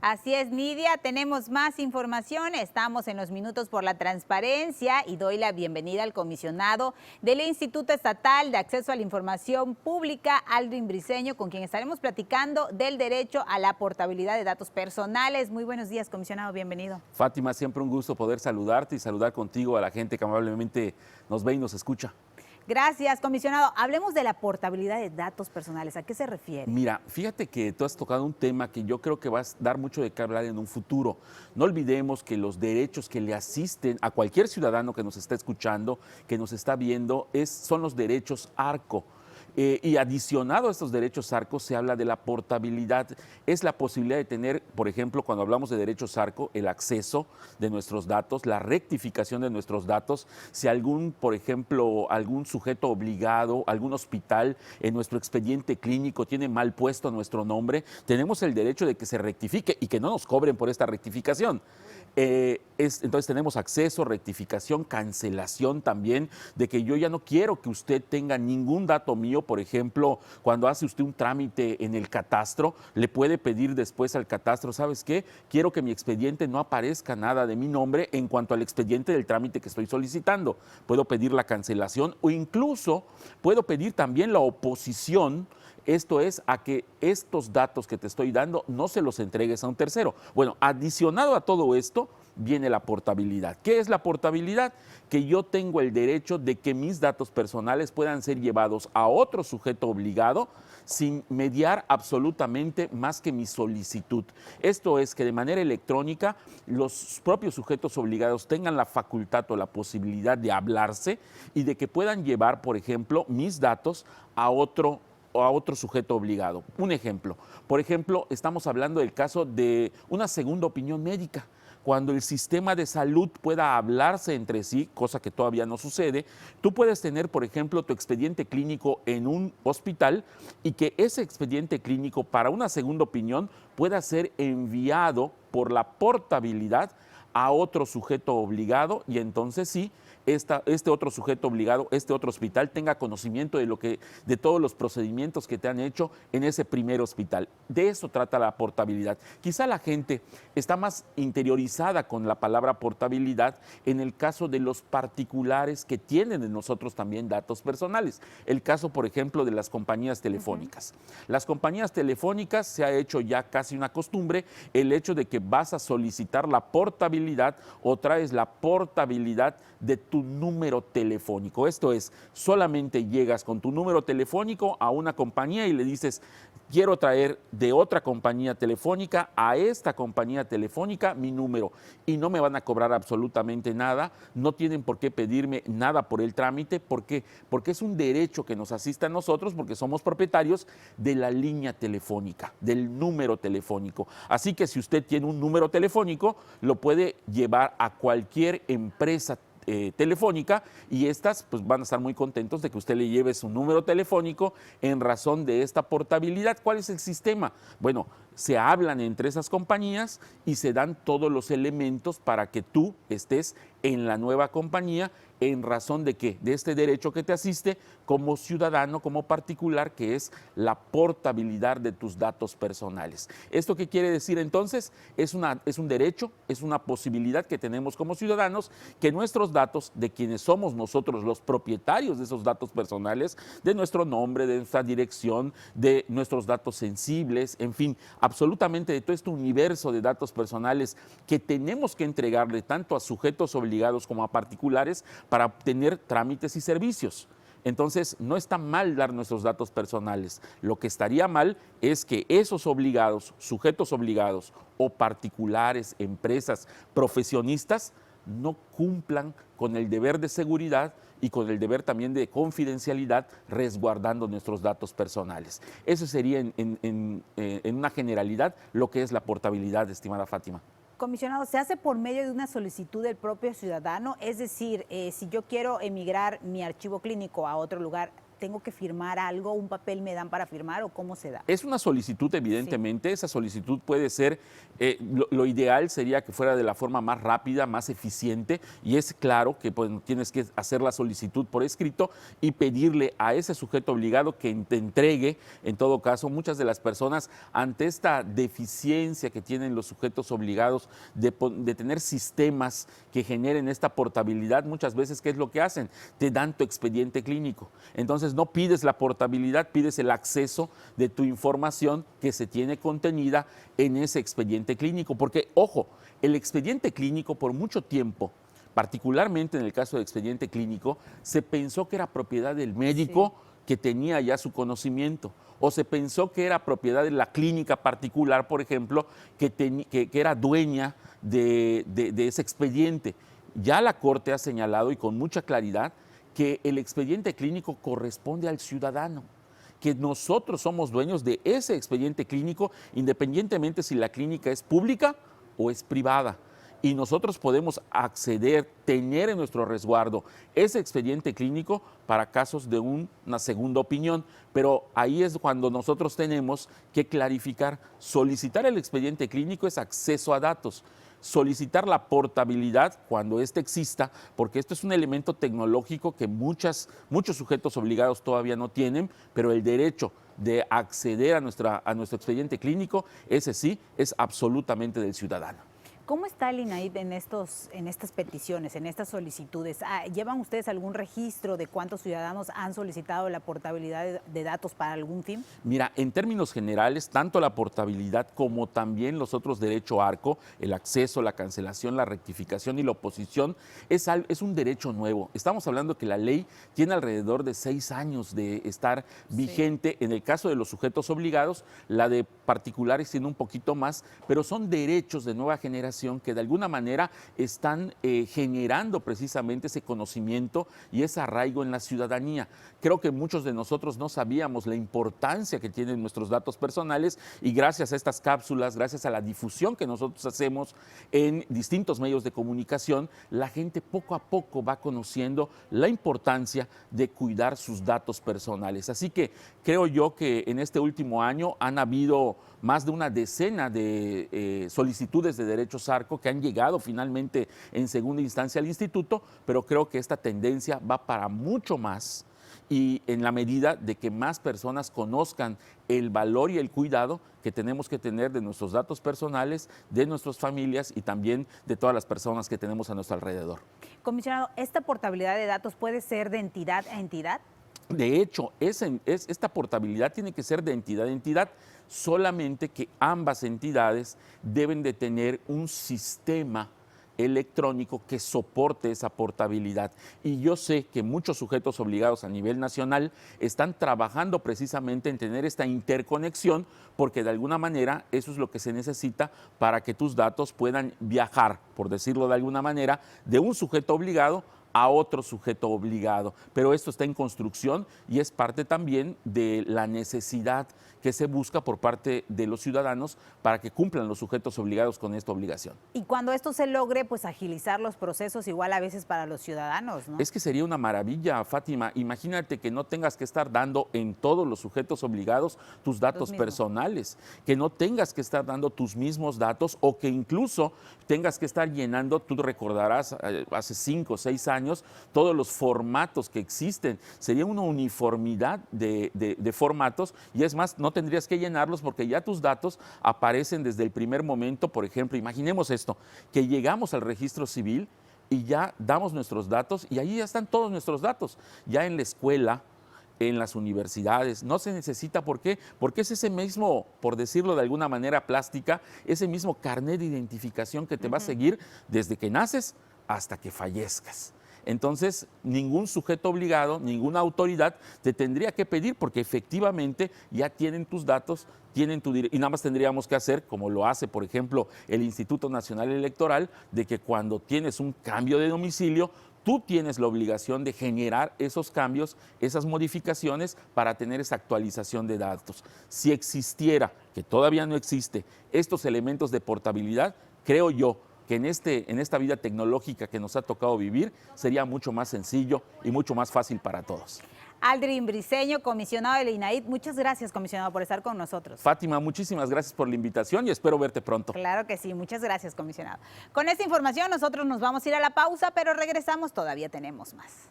Así es, Nidia, tenemos más información. Estamos en los minutos por la transparencia y doy la bienvenida al comisionado del Instituto Estatal de Acceso a la Información Pública, Aldrin Briceño, con quien estaremos platicando del derecho a la portabilidad de datos personales. Muy buenos días, comisionado, bienvenido. Fátima, siempre un gusto poder saludarte y saludar contigo a la gente que amablemente nos ve y nos escucha. Gracias, comisionado. Hablemos de la portabilidad de datos personales. ¿A qué se refiere? Mira, fíjate que tú has tocado un tema que yo creo que va a dar mucho de qué hablar en un futuro. No olvidemos que los derechos que le asisten a cualquier ciudadano que nos está escuchando, que nos está viendo, son los derechos ARCO. Y adicionado a estos derechos ARCO se habla de la portabilidad. Es la posibilidad de tener, por ejemplo, cuando hablamos de derechos ARCO, el acceso de nuestros datos, la rectificación de nuestros datos. Si por ejemplo, algún sujeto obligado, algún hospital en nuestro expediente clínico tiene mal puesto nuestro nombre, tenemos el derecho de que se rectifique y que no nos cobren por esta rectificación. Entonces tenemos acceso, rectificación, cancelación también, de que yo ya no quiero que usted tenga ningún dato mío. Por ejemplo, cuando hace usted un trámite en el catastro, le puede pedir después al catastro, ¿sabes qué? Quiero que mi expediente no aparezca nada de mi nombre en cuanto al expediente del trámite que estoy solicitando. Puedo pedir la cancelación o incluso puedo pedir también la oposición. Esto es a que estos datos que te estoy dando no se los entregues a un tercero. Bueno, adicionado a todo esto viene la portabilidad. ¿Qué es la portabilidad? Que yo tengo el derecho de que mis datos personales puedan ser llevados a otro sujeto obligado sin mediar absolutamente más que mi solicitud. Esto es que de manera electrónica los propios sujetos obligados tengan la facultad o la posibilidad de hablarse y de que puedan llevar, por ejemplo, mis datos a otro sujeto obligado. Un ejemplo, por ejemplo, estamos hablando del caso de una segunda opinión médica. Cuando el sistema de salud pueda hablarse entre sí, cosa que todavía no sucede, tú puedes tener, por ejemplo, tu expediente clínico en un hospital y que ese expediente clínico para una segunda opinión pueda ser enviado por la portabilidad a otro sujeto obligado y entonces sí, este otro sujeto obligado, este otro hospital tenga conocimiento de todos los procedimientos que te han hecho en ese primer hospital. De eso trata la portabilidad. Quizá la gente está más interiorizada con la palabra portabilidad en el caso de los particulares que tienen de nosotros también datos personales. El caso, por ejemplo, de las compañías telefónicas. Las compañías telefónicas se ha hecho ya casi una costumbre el hecho de que vas a solicitar la portabilidad o traes la portabilidad de tu número telefónico. Esto es, solamente llegas con tu número telefónico a una compañía y le dices, quiero traer de otra compañía telefónica a esta compañía telefónica mi número y no me van a cobrar absolutamente nada, no tienen por qué pedirme nada por el trámite. ¿Por qué? Porque es un derecho que nos asiste a nosotros porque somos propietarios de la línea telefónica, del número telefónico. Así que si usted tiene un número telefónico, lo puede llevar a cualquier empresa telefónica y estas pues van a estar muy contentos de que usted le lleve su número telefónico en razón de esta portabilidad. ¿Cuál es el sistema? Bueno, se hablan entre esas compañías y se dan todos los elementos para que tú estés en la nueva compañía en razón de que de este derecho que te asiste como ciudadano, como particular, que es la portabilidad de tus datos personales. ¿Esto qué quiere decir entonces? Es un derecho, es una posibilidad que tenemos como ciudadanos que nuestros datos, de quienes somos nosotros los propietarios de esos datos personales, de nuestro nombre, de nuestra dirección, de nuestros datos sensibles, en fin, absolutamente de todo este universo de datos personales que tenemos que entregarle tanto a sujetos obligados como a particulares para obtener trámites y servicios. Entonces, no está mal dar nuestros datos personales. Lo que estaría mal es que esos obligados, sujetos obligados o particulares, empresas, profesionistas, no cumplan con el deber de seguridad y con el deber también de confidencialidad resguardando nuestros datos personales. Eso sería en una generalidad lo que es la portabilidad, estimada Fátima. Comisionado, ¿se hace por medio de una solicitud del propio ciudadano? Es decir, si yo quiero emigrar mi archivo clínico a otro lugar, tengo que firmar algo, un papel me dan para firmar o cómo se da? Es una solicitud, evidentemente. Sí. Esa solicitud puede ser, lo ideal sería que fuera de la forma más rápida, más eficiente, y es claro que pues, tienes que hacer la solicitud por escrito y pedirle a ese sujeto obligado que te entregue, en todo caso, muchas de las personas ante esta deficiencia que tienen los sujetos obligados de tener sistemas que generen esta portabilidad, muchas veces, ¿qué es lo que hacen? Te dan tu expediente clínico. Entonces no pides la portabilidad, pides el acceso de tu información que se tiene contenida en ese expediente clínico. Porque, ojo, el expediente clínico por mucho tiempo, particularmente en el caso del expediente clínico, se pensó que era propiedad del médico que tenía ya su conocimiento, o se pensó que era propiedad de la clínica particular, por ejemplo, que era dueña de ese expediente. Ya la Corte ha señalado, y con mucha claridad, que el expediente clínico corresponde al ciudadano, que nosotros somos dueños de ese expediente clínico, independientemente si la clínica es pública o es privada. Y nosotros podemos acceder, tener en nuestro resguardo ese expediente clínico para casos de una segunda opinión. Pero ahí es cuando nosotros tenemos que clarificar. Solicitar el expediente clínico es acceso a datos. Solicitar la portabilidad cuando éste exista, porque esto es un elemento tecnológico que muchos sujetos obligados todavía no tienen, pero el derecho de acceder a nuestro expediente clínico, ese sí, es absolutamente del ciudadano. ¿Cómo está el INAI en estas peticiones, en estas solicitudes? ¿Llevan ustedes algún registro de cuántos ciudadanos han solicitado la portabilidad de datos para algún fin? Mira, en términos generales, tanto la portabilidad como también los otros derechos ARCO, el acceso, la cancelación, la rectificación y la oposición, es un derecho nuevo. Estamos hablando que la ley tiene alrededor de 6 años de estar vigente. Sí. En el caso de los sujetos obligados, la de particulares tiene un poquito más, pero son derechos de nueva generación que de alguna manera están generando precisamente ese conocimiento y ese arraigo en la ciudadanía. Creo que muchos de nosotros no sabíamos la importancia que tienen nuestros datos personales, y gracias a estas cápsulas, gracias a la difusión que nosotros hacemos en distintos medios de comunicación, la gente poco a poco va conociendo la importancia de cuidar sus datos personales. Así que creo yo que en este último año han habido más de una decena de solicitudes de derechos ARCO que han llegado finalmente en segunda instancia al instituto, pero creo que esta tendencia va para mucho más, y en la medida de que más personas conozcan el valor y el cuidado que tenemos que tener de nuestros datos personales, de nuestras familias y también de todas las personas que tenemos a nuestro alrededor. Comisionado, ¿esta portabilidad de datos puede ser de entidad a entidad? De hecho, esta portabilidad tiene que ser de entidad a entidad, solamente que ambas entidades deben de tener un sistema electrónico que soporte esa portabilidad. Y yo sé que muchos sujetos obligados a nivel nacional están trabajando precisamente en tener esta interconexión, porque de alguna manera eso es lo que se necesita para que tus datos puedan viajar, por decirlo de alguna manera, de un sujeto obligado a otro sujeto obligado. Pero esto está en construcción y es parte también de la necesidad que se busca por parte de los ciudadanos para que cumplan los sujetos obligados con esta obligación. Y cuando esto se logre, pues agilizar los procesos igual a veces para los ciudadanos, ¿no? Es que sería una maravilla, Fátima. Imagínate que no tengas que estar dando en todos los sujetos obligados tus datos personales, que no tengas que estar dando tus mismos datos, o que incluso tengas que estar llenando, tú recordarás, hace 5 o 6 años, todos los formatos que existen. Sería una uniformidad de formatos, y es más, no tendrías que llenarlos porque ya tus datos aparecen desde el primer momento. Por ejemplo, imaginemos esto, que llegamos al registro civil y ya damos nuestros datos y ahí ya están todos nuestros datos. Ya en la escuela, en las universidades, no se necesita. ¿Por qué? Porque es ese mismo, por decirlo de alguna manera plástica, ese mismo carnet de identificación que te va a seguir desde que naces hasta que fallezcas. Entonces, ningún sujeto obligado, ninguna autoridad te tendría que pedir, porque efectivamente ya tienen tus datos, tienen y nada más tendríamos que hacer, como lo hace, por ejemplo, el Instituto Nacional Electoral, de que cuando tienes un cambio de domicilio, tú tienes la obligación de generar esos cambios, esas modificaciones para tener esa actualización de datos. Si existiera, que todavía no existe, estos elementos de portabilidad, creo yo que en esta vida tecnológica que nos ha tocado vivir, sería mucho más sencillo y mucho más fácil para todos. Aldrin Briceño, comisionado del INAIT. Muchas gracias, comisionado, por estar con nosotros. Fátima, muchísimas gracias por la invitación y espero verte pronto. Claro que sí, muchas gracias, comisionado. Con esta información nosotros nos vamos a ir a la pausa, pero regresamos, todavía tenemos más.